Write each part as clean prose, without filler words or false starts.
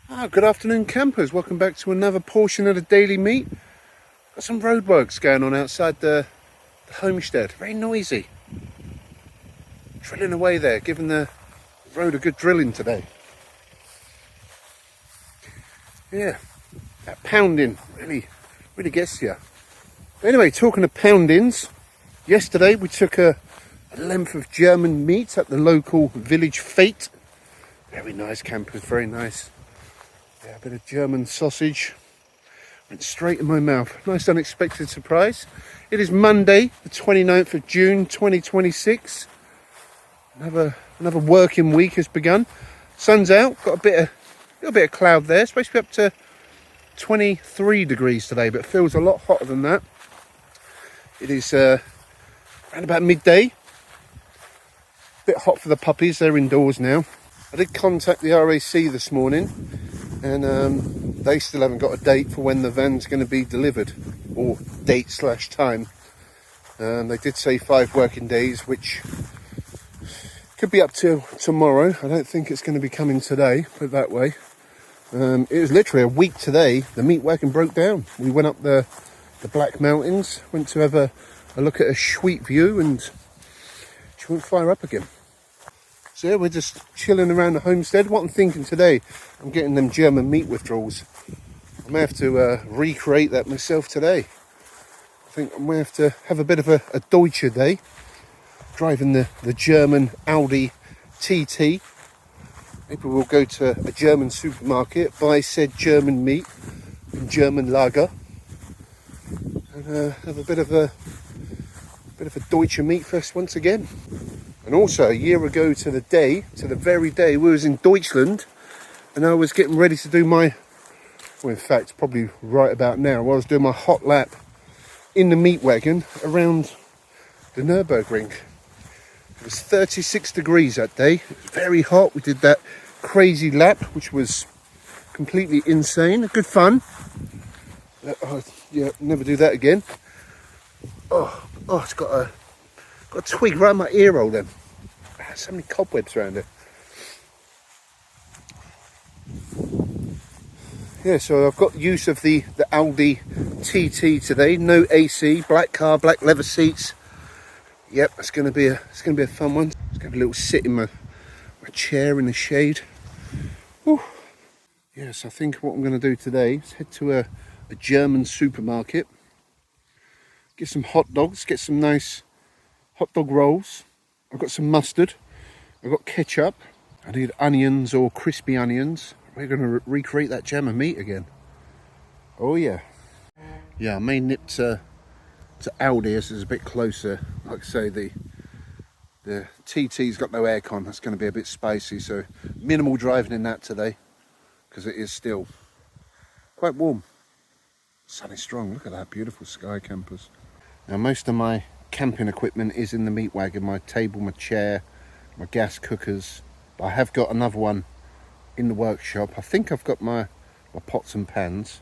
Good afternoon, campers. Welcome back to another portion of the Daily Meat. Got some roadworks going on outside the homestead. Very noisy. Drilling away there, giving the road a good drilling today. Yeah, that pounding really gets you. But anyway, talking of poundings, yesterday we took a length of German meat at the local village fete. Very nice, campers, very nice. Yeah, a bit of German sausage went straight in my mouth. Nice unexpected surprise. It is Monday, the 29th of June 2026. Another working week has begun. Sun's out, got a little bit of cloud there. It's supposed to be up to 23 degrees today, but it feels a lot hotter than that. It is around about midday. A bit hot for the puppies, they're indoors now. I did contact the RAC this morning, and they still haven't got a date for when the van's going to be delivered, or date/time. They did say 5 working days, which could be up to tomorrow. I don't think it's going to be coming today, put it that way. It was literally a week today. The Meat Wagon broke down. We went up the Black Mountains, went to have a look at a sweet view, and she won't fire up again. So yeah, we're just chilling around the homestead. What I'm thinking today, I'm getting them German meat withdrawals. I may have to recreate that myself today. I think I may have to have a bit of a Deutsche day, driving the German Audi TT. Maybe we'll go to a German supermarket, buy said German meat and German lager, and have a bit of a Deutsche meat fest once again. And also, a year ago to the very day, we was in Deutschland, and I was getting ready to do my, well, in fact, probably right about now, I was doing my hot lap in the Meat Wagon around the Nürburgring. It was 36 degrees that day. It was very hot. We did that crazy lap, which was completely insane. Good fun. Yeah, never do that again. Oh, it's got a twig around my ear hole then. So many cobwebs around it. Yeah, so I've got use of the Audi TT today. No AC, black car, black leather seats. Yep, it's gonna be a fun one. Just gonna have a little sit in my chair in the shade. Whew. Yes, I think what I'm gonna do today is head to a German supermarket. Get some hot dogs, get some nice hot dog rolls. I've got some mustard. I've got ketchup. I need onions or crispy onions. We're going to recreate that German meat again. Oh yeah. Yeah, I may nip to Audi as it's a bit closer. Like I say, the TT's got no aircon. That's going to be a bit spicy, so minimal driving in that today, because it is still quite warm. Sun is strong. Look at that beautiful sky, campers. Now most of my camping equipment is in the Meat Wagon. My table, my chair, my gas cookers. But I have got another one in the workshop. I think I've got my pots and pans.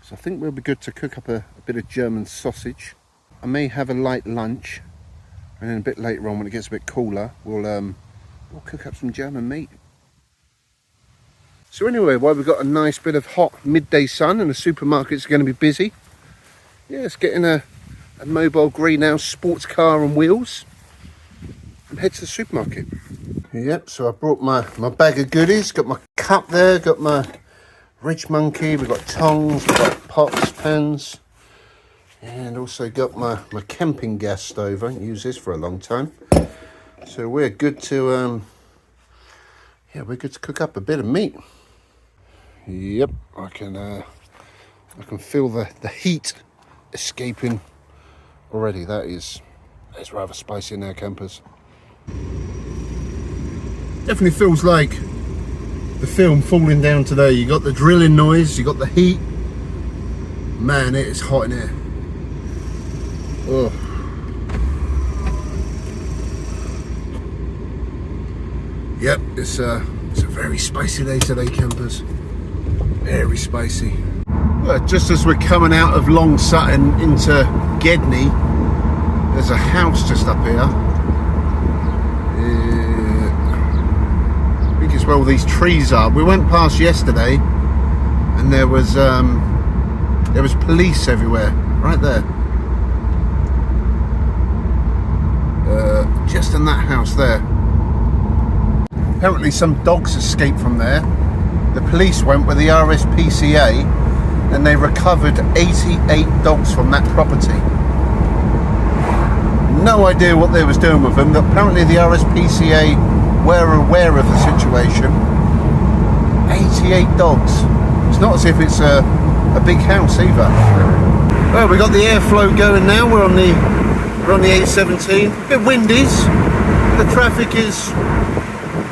So I think we'll be good to cook up a bit of German sausage. I may have a light lunch, and then a bit later on when it gets a bit cooler, we'll cook up some German meat. So anyway, while we've got a nice bit of hot midday sun and the supermarket's going to be busy, yeah, it's getting a mobile greenhouse, sports car and wheels, and head to the supermarket. Yep, so I brought my bag of goodies. Got my cup there, got my ridge monkey, we've got tongs, we've got pots, pans, and also got my camping gas stove. I haven't used this for a long time. So we're good to cook up a bit of meat. Yep, I can feel the heat escaping already. That's rather spicy now, campers. Definitely feels like the film falling down today. You got the drilling noise, you got the heat. Man, it is hot in here. Oh. Yep, it's a very spicy day today, campers. Very spicy. Well, just as we're coming out of Long Sutton into Gedney, there's a house just up here. I think is where all these trees are. We went past yesterday and there was police everywhere, right there. Just in that house there. Apparently some dogs escaped from there. The police went with the RSPCA and they recovered 88 dogs from that property. No idea what they was doing with them, but apparently the RSPCA were aware of the situation. 88 dogs. It's not as if it's a big house either. Well, we got the airflow going now. We're on the 817. A bit windy. The traffic is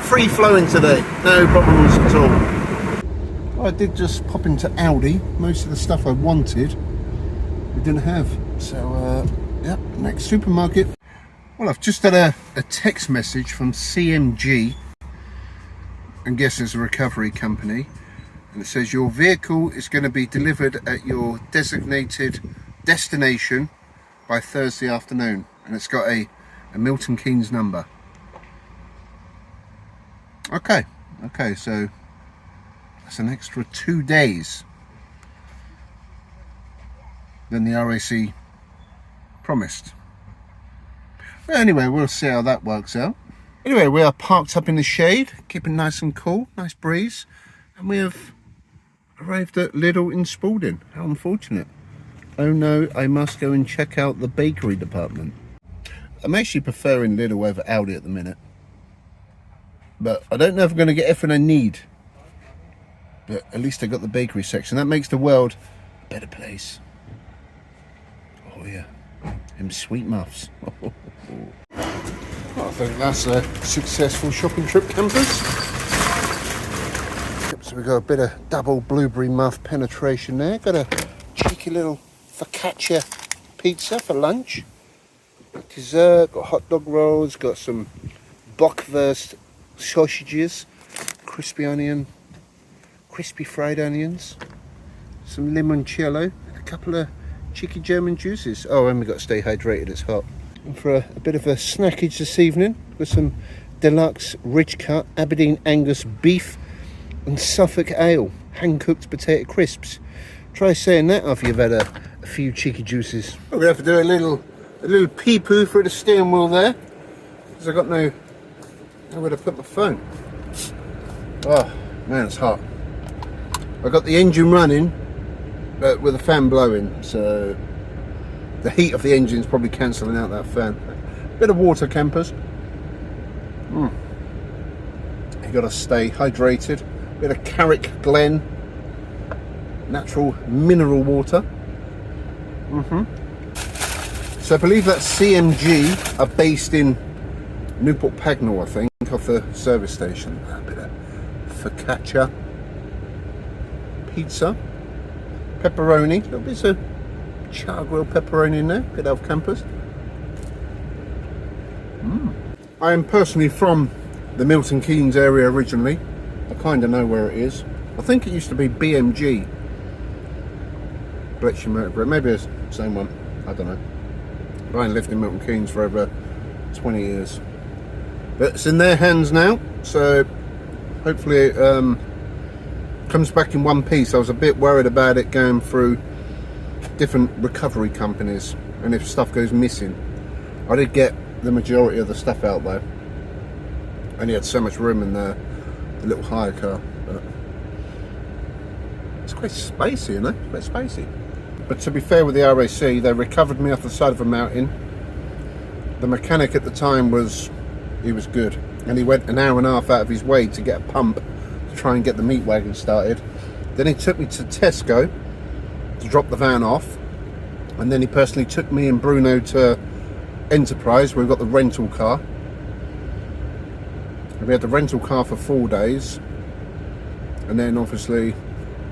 free flowing today. No problems at all. I did just pop into Audi. Most of the stuff I wanted we didn't have. So yeah, next supermarket. Well, I've just had a text message from CMG, and guess it's a recovery company, and it says your vehicle is going to be delivered at your designated destination by Thursday afternoon, and it's got a Milton Keynes number. Okay, so that's an extra 2 days than the RAC promised. But anyway, we'll see how that works out. Anyway, we are parked up in the shade, keeping nice and cool, nice breeze, and we have arrived at Lidl in Spalding. How unfortunate. Oh no, I must go and check out the bakery department. I'm actually preferring Lidl over Audi at the minute, but I don't know if I'm going to get everything I need. But at least I got the bakery section. That makes the world a better place. Oh yeah, them sweet muffs. Well, I think that's a successful shopping trip, campers. So we've got a bit of double blueberry muff penetration there. Got a cheeky little focaccia pizza for lunch. Got dessert, got hot dog rolls, got some bockwurst sausages, crispy fried onions, some limoncello, a couple of cheeky German juices. Oh, and we've got to stay hydrated, it's hot. And for a bit of a snackage this evening, with some deluxe ridge cut Aberdeen Angus beef and Suffolk ale, hand-cooked potato crisps. Try saying that after you've had a few cheeky juices. We're going to have to do a little pee-poo through the steering wheel there, because I've got nowhere to put my phone. Oh, man, it's hot. I've got the engine running, but with the fan blowing, so the heat of the engine is probably cancelling out that fan. Bit of water, campers. You got to stay hydrated. Bit of Carrick Glen natural mineral water. So I believe that CMG are based in Newport Pagnell, I think, off the service station. A bit of focaccia pizza, pepperoni, little bits of char grilled pepperoni in there, bit of campers. I am personally from the Milton Keynes area originally. I kind of know where it is. I think it used to be BMG, Bletchley Motor. Maybe it's the same one, I don't know. Brian lived in Milton Keynes for over 20 years. But it's in their hands now, so hopefully it comes back in one piece. I was a bit worried about it going through different recovery companies, and if stuff goes missing. I did get the majority of the stuff out though. Only had so much room in the little hire car, but it's quite spacey, you know, quite spacey. But to be fair with the RAC, they recovered me off the side of a mountain. The mechanic at the time he was good, and he went an hour and a half out of his way to get a pump to try and get the Meat Wagon started. Then he took me to Tesco to drop the van off, and then he personally took me and Bruno to Enterprise, where we've got the rental car. We had the rental car for 4 days, and then obviously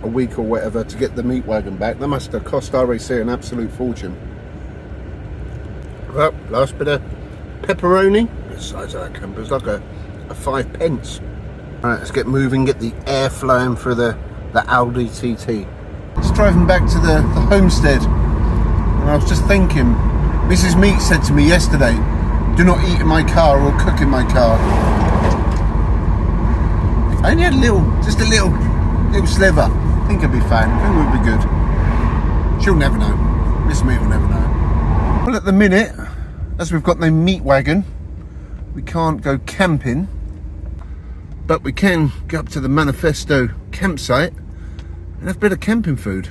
a week or whatever to get the Meat Wagon back. That must have cost RAC an absolute fortune. Well, last bit of pepperoni. The size of that camper is like a 5 pence. Alright, let's get moving, get the air flowing through the Audi TT. Just driving back to the homestead, and I was just thinking, Mrs. Meat said to me yesterday, do not eat in my car or cook in my car, I only had just a little sliver. I think it'll be fine. I think we'll be good. She'll never know. Miss Meat will never know. Well, at the minute, as we've got no meat wagon, we can't go camping, but we can go up to the Manifesto campsite and have a bit of camping food.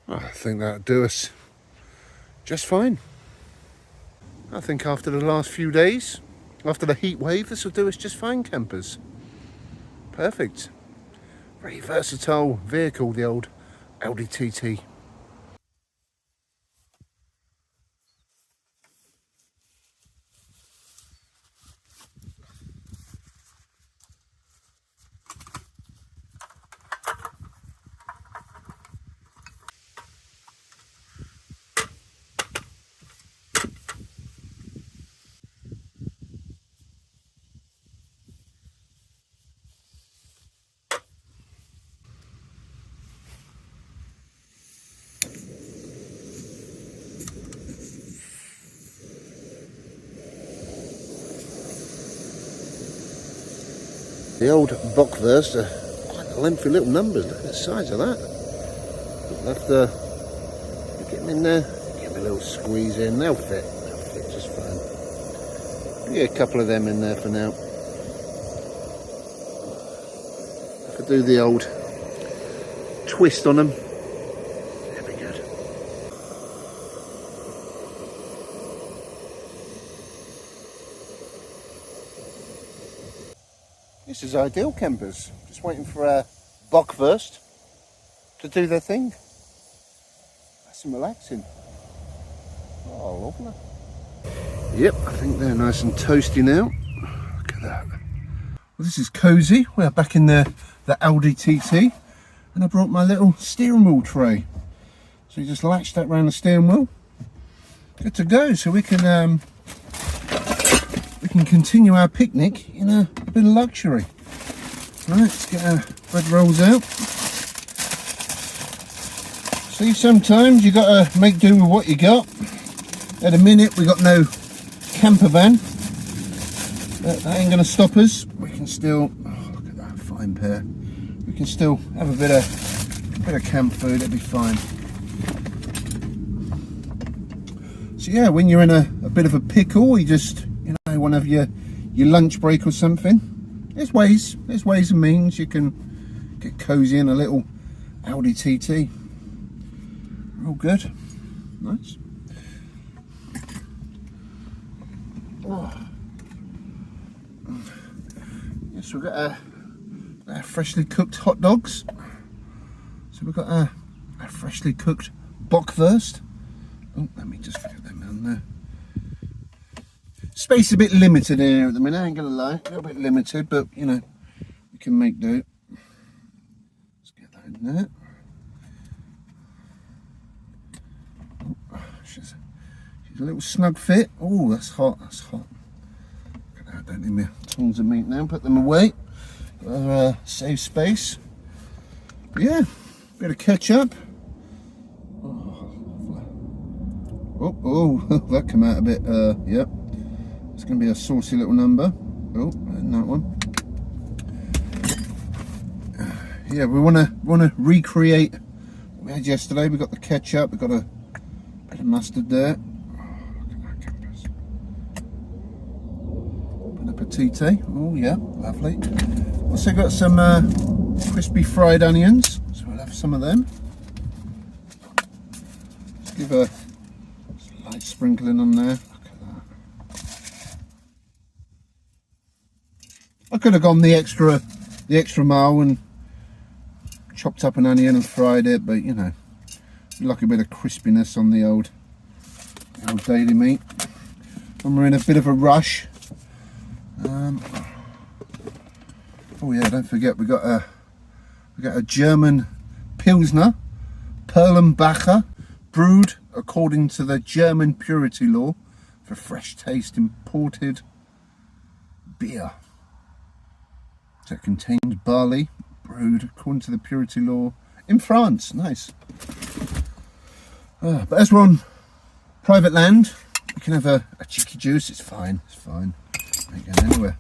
I think that'll do us just fine. I think after the last few days, after the heat wave, this will do us just fine, campers. Perfect. Very versatile vehicle, the old Audi TT. The old Bockwurst are quite lengthy little numbers. Look at the size of that. We'll have to get them in there, give them a little squeeze in. They'll fit just fine. Get a couple of them in there for now. I could do the old twist on them. There we go. This is ideal, campers. Just waiting for a Bockwurst to do their thing. Nice and relaxing. Oh, lovely. Yep, I think they're nice and toasty now. Look at that. Well, this is cosy. We're back in the Audi TT, and I brought my little steering wheel tray. So you just latch that around the steering wheel. Good to go. So we can continue our picnic in a bit of luxury. Right, let's get our bread rolls out. See, sometimes you got to make do with what you got. At the minute, we got no camper van. That ain't going to stop us. We can still, oh, look at that fine pair. We can still have a bit of camp food. It'll be fine. So yeah, when you're in a bit of a pickle, you just, you know, want to have your lunch break or something. There's ways and means you can get cozy in a little Audi TT. All good, nice. Oh. Yes, we've got our freshly cooked hot dogs. So we've got our freshly cooked Bockwurst. Oh, let me just get them down there. Space is a bit limited here at the minute, I ain't gonna lie. A little bit limited, but you know, we can make do. Let's get that in there. Oh, she's a little snug fit. Oh, that's hot, that's hot. Look at that, don't need me tons of meat now. Put them away. Save space. But yeah, bit of ketchup. Oh, that came out a bit, yep. It's going to be a saucy little number. Oh, and that one. Yeah, we want to recreate what we had yesterday. We got the ketchup. We got a bit of mustard there. Oh, look at that, campers. Bon appetit. Oh yeah, lovely. Also got some crispy fried onions, so we'll have some of them. Let's give a light sprinkling on there. I could have gone the extra mile and chopped up an onion and fried it, but you know, we like a bit of crispiness on the old daily meat. When we're in a bit of a rush. Oh yeah, don't forget we got a German Pilsner, Perlenbacher, brewed according to the German purity law for fresh taste imported beer. So it contains barley, brewed according to the purity law in France. Nice. But as we're on private land, You can have a cheeky juice, it's fine, it's fine. Ain't going anywhere.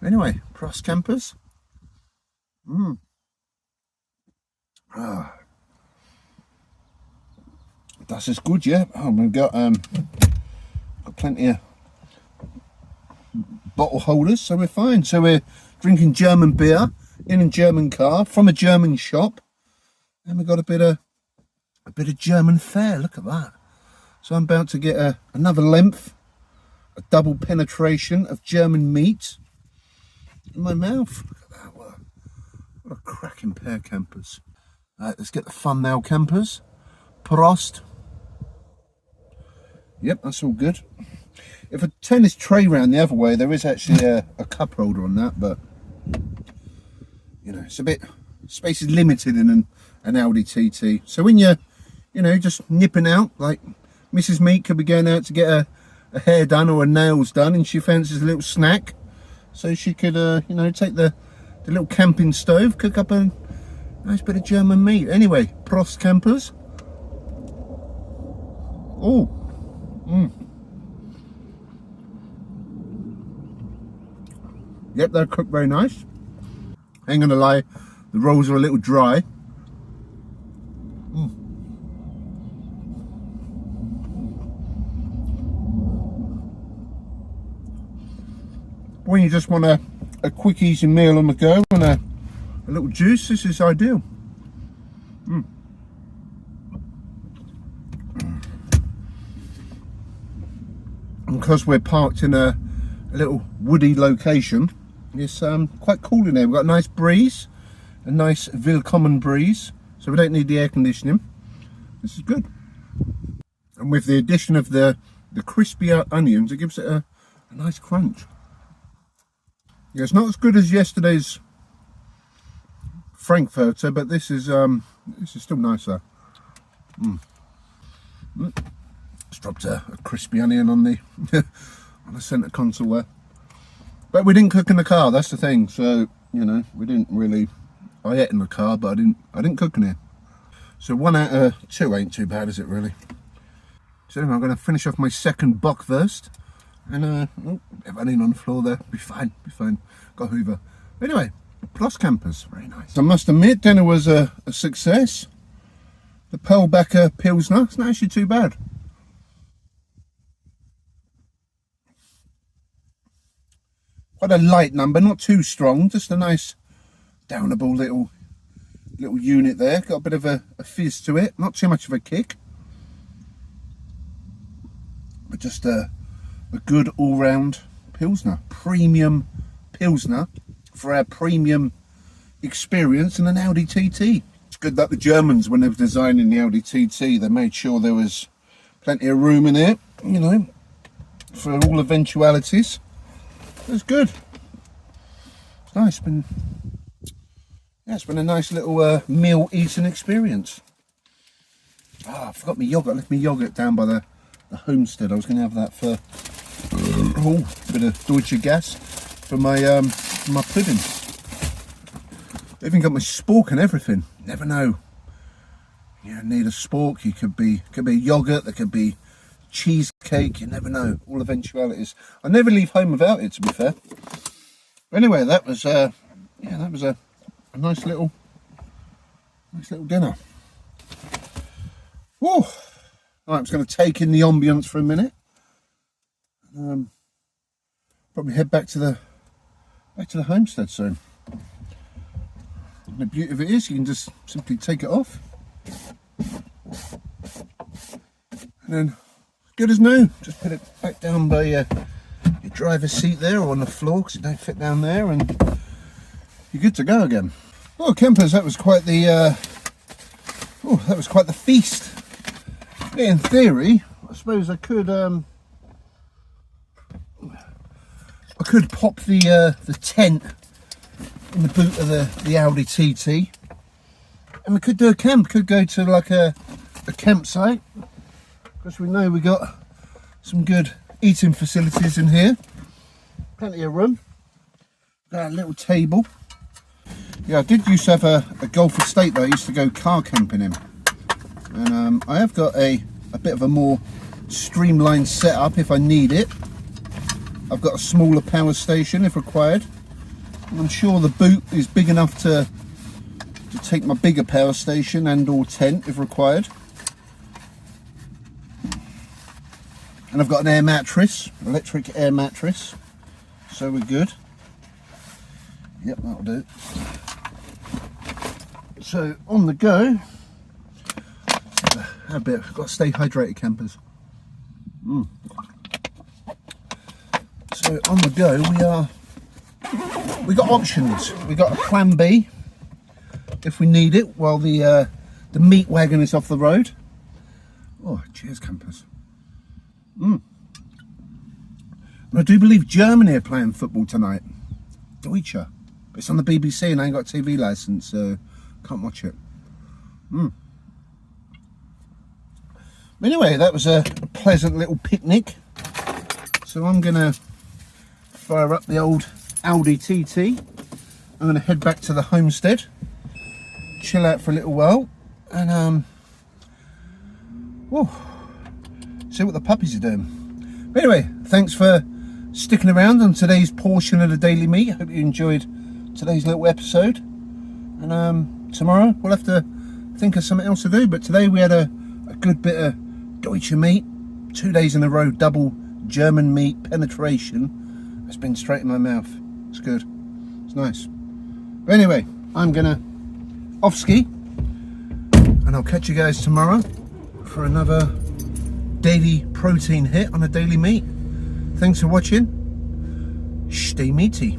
Anyway, cross campers. That's as good, yeah. Oh, we've got plenty of bottle holders, so we're fine. So we're drinking German beer in a German car from a German shop, and we've got a bit of German fare. Look at that. So I'm about to get another length, a double penetration of German meat in my mouth. Look at that. What a cracking pair of campers. Right, let's get the fun now, campers. Prost. Yep, that's all good. If I turn this tray round the other way, there is actually a cup holder on that, but you know, it's a bit, space is limited in an Audi TT. So when you're, you know, just nipping out, like Mrs. Meat could be going out to get a hair done or her nails done, and she fancies a little snack, so she could, you know, take the little camping stove, cook up a nice bit of German meat. Anyway, Prost campers. Oh. Yep, they're cooked very nice. Ain't gonna lie, the rolls are a little dry. When you just want a quick easy meal on the go and a little juice, this is ideal. And because we're parked in a little woody location, it's quite cool in there. We've got a nice breeze, a nice willkommen breeze, so we don't need the air conditioning. This is good. And with the addition of the crispy onions, it gives it a nice crunch. Yeah, it's not as good as yesterday's Frankfurter, but this is still nicer. Just dropped a crispy onion on the on the centre console there. But we didn't cook in the car, that's the thing. So, you know, we didn't really, I ate in the car, but I didn't cook in here. So 1 out of 2 ain't too bad, is it really? So anyway, I'm going to finish off my second bockwurst. And running on the floor there, be fine, be fine. Got Hoover. Anyway, Plus campers, very nice. I must admit, dinner was a success. The Perlbacher Pilsner, it's not actually too bad. Quite a light number, not too strong, just a nice downable little unit there. Got a bit of a fizz to it, not too much of a kick, but just a good all-round Pilsner, premium Pilsner for our premium experience in an Audi TT. It's good that the Germans, when they were designing the Audi TT, they made sure there was plenty of room in it, you know, for all eventualities. It's good. It's nice. It's been a nice little meal eating experience. Ah, I forgot my yogurt. I left my yogurt down by the homestead. I was going to have that for a bit of Deutsche gas for my pudding. I even got my spork and everything. Never know. You need a spork. You could be yogurt. There could be cheesecake. You never know. All eventualities. I never leave home without it, to be fair. Anyway, that was a nice little dinner. Whoa! Right, I'm just going to take in the ambience for a minute. Probably head back to the homestead soon. And the beauty of it is, you can just simply take it off, and then good as new. Just put it back down by your driver's seat there, or on the floor, because it don't fit down there, and you're good to go again. Well, campers, that was quite the feast. In theory, I suppose I could pop the tent in the boot of the Audi TT, and we could do a camp. Could go to like a campsite, because we know we got some good eating facilities in here. Plenty of room. Got a little table. Yeah, I did used to have a golf estate that I used to go car camping in, and I have got a bit of a more streamlined setup if I need it. I've got a smaller power station if required. And I'm sure the boot is big enough to take my bigger power station and or tent if required. And I've got an air mattress, electric air mattress, so we're good. Yep, that'll do. So on the go, I've got to stay hydrated, campers. So on the go, we got options. We got a plan B if we need it while the meat wagon is off the road. Oh, cheers, campers. And I do believe Germany are playing football tonight. Deutsche. But it's on the BBC and I ain't got a TV licence, so can't watch it. Anyway, that was a pleasant little picnic. So I'm going to fire up the old Audi TT. I'm going to head back to the homestead, chill out for a little while, and see what the puppies are doing. But anyway, thanks for sticking around on today's portion of the Daily Meat. I hope you enjoyed today's little episode. And tomorrow we'll have to think of something else to do. But today we had a good bit of Deutsche meat. 2 days in a row, double German meat penetration. It's been straight in my mouth. It's good. It's nice. But anyway, I'm gonna off ski, and I'll catch you guys tomorrow for another daily protein hit on a Daily Meat. Thanks for watching. Stay meaty.